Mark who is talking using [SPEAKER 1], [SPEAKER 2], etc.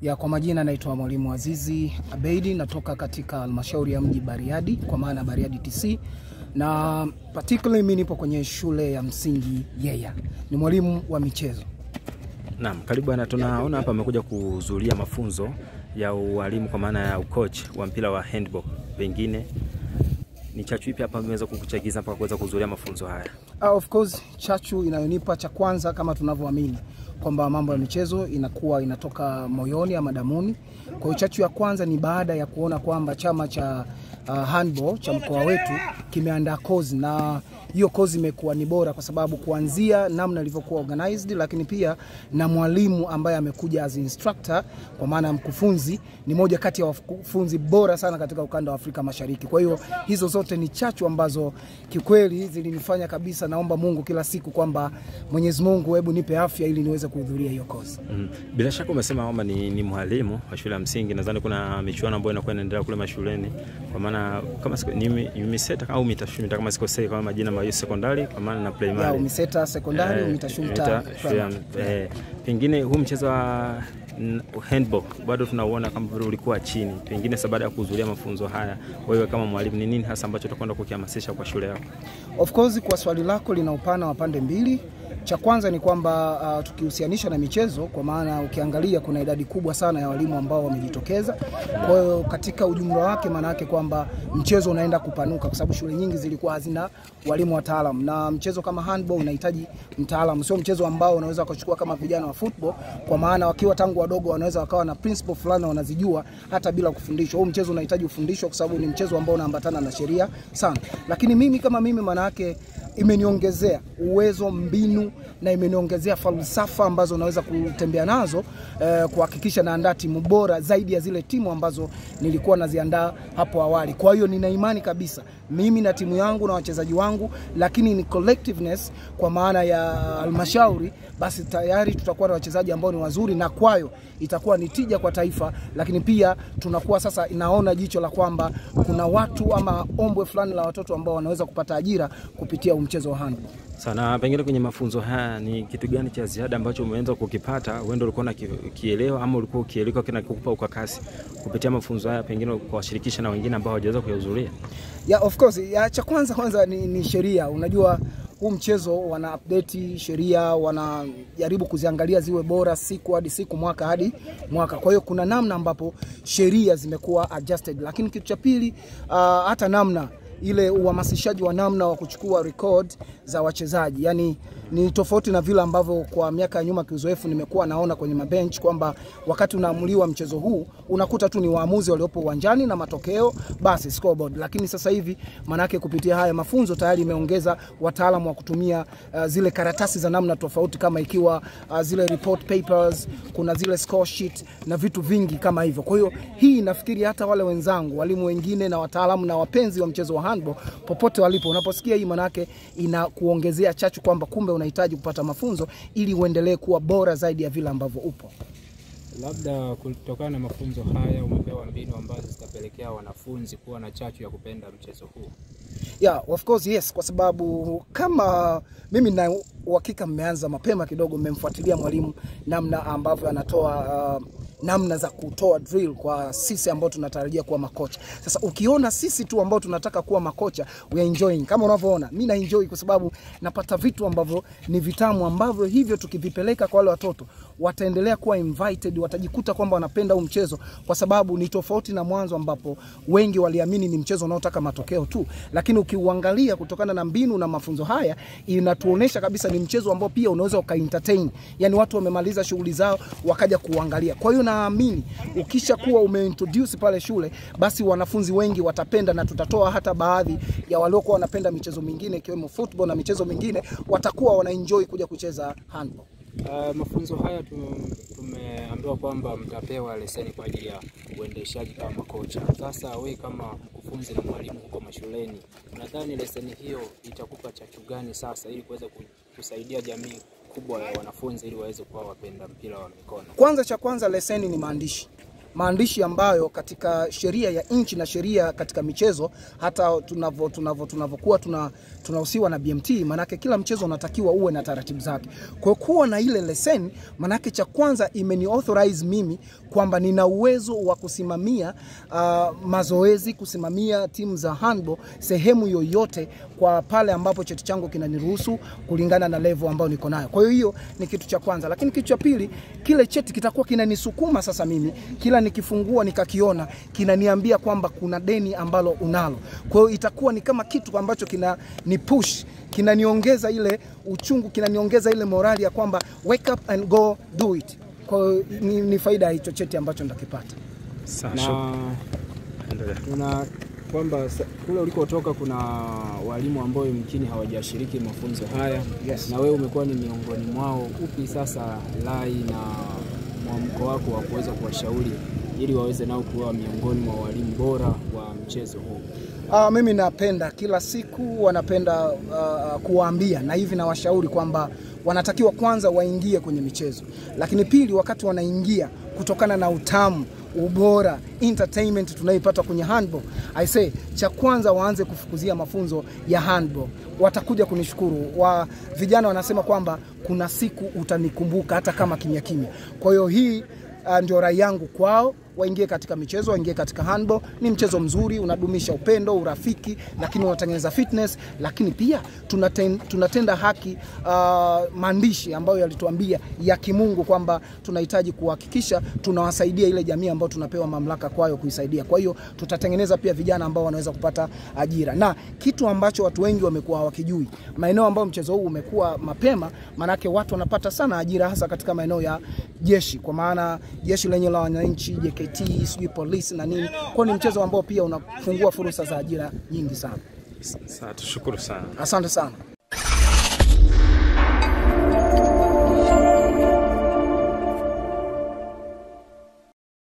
[SPEAKER 1] Ya kwa majina naitwa Mwalimu Azizi Abeidi, natoka katika halmashauri ya mji Bariadi, kwa maana Bariadi TC, na particularly mimi nipo kwenye shule ya msingi Yeya. Ni mwalimu wa michezo.
[SPEAKER 2] Naam, karibu bwana, tunaona hapa amekuja kuhudhuria mafunzo ya ualimu kwa maana ya ucoach wa mpira wa handball. Pengine ni chachu ipi hapa imeweza kukuchagiza mpaka kuweza kuhudhuria mafunzo haya?
[SPEAKER 1] Of course, chachu inayonipa cha kwanza, kama tunavyoamini kwamba mambo ya michezo inakuwa inatoka moyoni ama damuni. Kwa hiyo chachu ya kwanza ni baada ya kuona kwamba chama cha handball cha mkoa wetu kimeandaa kozi, na hiyo kozi imekuwa ni bora kwa sababu kuanzia namna ilivyokuwa organized, lakini pia na mwalimu ambaye amekuja as instructor, kwa maana mkufunzi, ni moja kati ya wakufunzi bora sana katika ukanda wa Afrika Mashariki. Kwa hiyo hizo zote ni chachu ambazo kikweli zilinifanya kabisa naomba Mungu kila siku kwamba Mwenyezi Mungu, hebu nipe afya ili niweze kuhudhuria hiyo kozi.
[SPEAKER 2] Bila shaka umesema kwamba ni mwalimu wa shule ya msingi. Nadhani kuna michuano ambayo inakuwa inaendelea kule mashuleni, kwa maana kama ni UMISETA au UMITASHUMITA kama sikosei, kama majina ya sekondari, kwa maana na primary.
[SPEAKER 1] Ya UMISETA sekondari, UMITASHUMITA.
[SPEAKER 2] Pengine huu mchezo wa handball bado tunauona kama vile ulikuwa chini. Pengine baada ya kuhudhuria mafunzo haya, wewe kama mwalimu, ni nini hasa ambacho utakwenda kukihamasisha kwa shule yako?
[SPEAKER 1] Of course, kwa swali lako lina upana wa pande mbili. Cha kwanza ni kwamba tukihusianisha na michezo, kwa maana ukiangalia kuna idadi kubwa sana ya walimu ambao wamejitokeza. Kwa hiyo katika ujumla wake maana yake kwamba mchezo unaenda kupanuka, kwa sababu shule nyingi zilikuwa hazina walimu wataalamu, na mchezo kama handball unahitaji mtaalamu. Sio mchezo ambao unaweza kuchukua kama vijana wa football, kwa maana wakiwa tangu wadogo wanaweza wakawa na principle fulani wanazijua hata bila kufundishwa. Huu mchezo unahitaji ufundishwe kwa sababu ni mchezo ambao unaambatana na sheria sana. Lakini mimi kama mimi, maana yake imeniongezea uwezo, mbinu, na imeniongezea falsafa ambazo naweza kutembea nazo kuhakikisha naandaa timu bora zaidi ya zile timu ambazo nilikuwa naziandaa hapo awali. Kwa hiyo nina imani kabisa mimi na timu yangu na wachezaji wangu, lakini ni collectiveness kwa maana ya halmashauri, basi tayari tutakuwa na wachezaji ambao ni wazuri, na kwayo itakuwa ni tija kwa taifa. Lakini pia tunakuwa sasa inaona jicho la kwamba kuna watu ama ombwe fulani la watoto ambao wanaweza kupata ajira kupitia mchezo wa handball.
[SPEAKER 2] Sana, pengine kwenye mafunzo haya ni kitu gani cha ziada ambacho umeanza kukipata? Wewe ndio ulikuwa unakielewa ama ulikuwa ukielewa kinakupa ukakasi kupitia mafunzo haya, pengine kuwashirikisha na wengine ambao hawajaweza kuhudhuria?
[SPEAKER 1] Yeah, of course. Cha kwanza ni sheria. Unajua huu mchezo wana update sheria, wanajaribu kuziangalia ziwe bora siku hadi siku, mwaka hadi mwaka. Kwa hiyo kuna namna ambapo sheria zimekuwa adjusted. Lakini kitu cha pili, hata namna ile uhamasishaji wa namna wa kuchukua record za wachezaji, yani ni tofauti na vile ambavyo kwa miaka ya nyuma kiuzoefu nimekuwa naona kwenye mabench kwamba wakati unaamuliwa mchezo huu unakuta tu ni waamuzi waliopo uwanjani na matokeo basi scoreboard. Lakini sasa hivi manake kupitia haya mafunzo tayari imeongeza wataalamu wa kutumia zile karatasi za namna tofauti, kama ikiwa zile report papers, kuna zile score sheet na vitu vingi kama hivyo. Kwa hiyo hii nafikiri hata wale wenzangu, walimu wengine na wataalamu na wapenzi wa mchezo wa handball popote walipo, unaposikia hii manake inakuongezea chachu kwamba kumbe unahitaji kupata mafunzo ili uendelee kuwa bora zaidi ya vile ambavyo upo.
[SPEAKER 3] Labda kutokana na mafunzo haya umepewa mbinu ambazo zitapelekea wanafunzi kuwa na chachu ya kupenda mchezo huu?
[SPEAKER 1] Yeah, of course yes, kwa sababu kama mimi na uhakika mmeanza mapema kidogo, mmemfuatilia mwalimu namna ambavyo anatoa namna za kutoa drill kwa sisi ambao tunatarajia kuwa makocha. Sasa ukiona sisi tu ambao tunataka kuwa makocha, we are enjoying. Kama unavyoona mimi na enjoy kwa sababu napata vitu ambavyo ni vitamu, ambavyo hivyo tukivipeleka kwa wale watoto wataendelea kuwa invited, watajikuta kwamba wanapenda huu mchezo, kwa sababu ni tofauti na mwanzo ambapo wengi waliamini ni mchezo unaotaka matokeo tu. Lakini ukiuangalia kutokana na mbinu na mafunzo haya, inatuonesha kabisa ni mchezo ambao pia unaweza ukaentertain. Yani watu wamemaliza shughuli zao wakaja kuangalia. Kwa hiyo naamini ukisha kuwa umeintroduce pale shule, basi wanafunzi wengi watapenda, na tutatoa hata baadhi ya waliokuwa wanapenda michezo mingine ikiwemo football na michezo mingine watakuwa wanaenjoy kuja kucheza handball.
[SPEAKER 3] Mafunzo haya tumeambiwa kwamba mtapewa leseni kwa ajili ya uendeshaji kama kocha. Sasa wewe kama mkufunzi na mwalimu huko mashuleni, unadhani leseni hiyo itakupa chachu gani sasa ili kuweza kusaidia jamii kubwa ya wanafunzi ili waweze kuwa wapenda mpira wa mikono?
[SPEAKER 1] Kwanza cha kwanza leseni ni maandishi. maandishi ambayo katika sheria ya nchi na sheria katika michezo, hata tunavyokuwa tunahusiwa na BMT, manake kila mchezo unatakiwa uwe na taratibu zake. Kwa kuwa na ile leseni, manake cha kwanza imeni authorize mimi kwamba nina uwezo wa kusimamia mazoezi, kusimamia timu za handball sehemu yoyote kwa pale ambapo cheti changu kinaniruhusu kulingana na level ambayo niko nayo. Kwa hiyo ni kitu cha kwanza, lakini kitu cha pili, kile cheti kitakuwa kinanisukuma sasa mimi kila nikifungua nikakiona kinaniambia kwamba kuna deni ambalo unalo. Kwa hiyo itakuwa ni kama kitu ambacho ni push, kinaniongeza ile uchungu, kinaniongeza ile morali ya kwamba wake up and go do it. Kwa hiyo ni faida ya hicho cheti ambacho ndakipata.
[SPEAKER 3] Na kwamba kule ulikotoka kuna walimu ambao mkini hawajashiriki mafunzo haya.
[SPEAKER 1] Yes.
[SPEAKER 3] Na wewe umekuwa ni miongoni mwao. Upi sasa rai na mwamko wako wa kuweza kuwashauri ili waweze nao kuwa miongoni mwa walimu bora wa mchezo huu?
[SPEAKER 1] Mimi napenda kila siku wanapenda kuwaambia na hivi na washauri kwamba wanatakiwa kwanza waingie kwenye michezo, lakini pili wakati wanaingia kutokana na utamu, ubora, entertainment tunayoipata kwenye handball, I say cha kwanza waanze kufukuzia mafunzo ya handball. Watakuja kunishukuru. Vijana wanasema kwamba kuna siku utanikumbuka hata kama kimya kimya. Kwa hiyo hii ndio rai yangu kwao, waingie katika michezo, waingie katika handball. Ni mchezo mzuri, unadumisha upendo, urafiki, lakini unatengeneza fitness, lakini pia tunatenda haki maandishi ambayo yalituambia ya kimungu kwamba tunahitaji kuhakikisha tunawasaidia ile jamii ambayo tunapewa mamlaka kwayo kuisaidia. Kwa hiyo tutatengeneza pia vijana ambao wanaweza kupata ajira. Na kitu ambacho watu wengi wamekuwa hawakijui, maeneo ambayo mchezo huu umekuwa mapema, manake watu wanapata sana ajira hasa katika maeneo ya jeshi, kwa maana jeshi lenye la wananchi, JKT, sijui polisi na nini. Kwa ni mchezo ambao pia unafungua fursa za ajira nyingi sana.
[SPEAKER 2] Tushukuru sana.
[SPEAKER 1] Asante sana.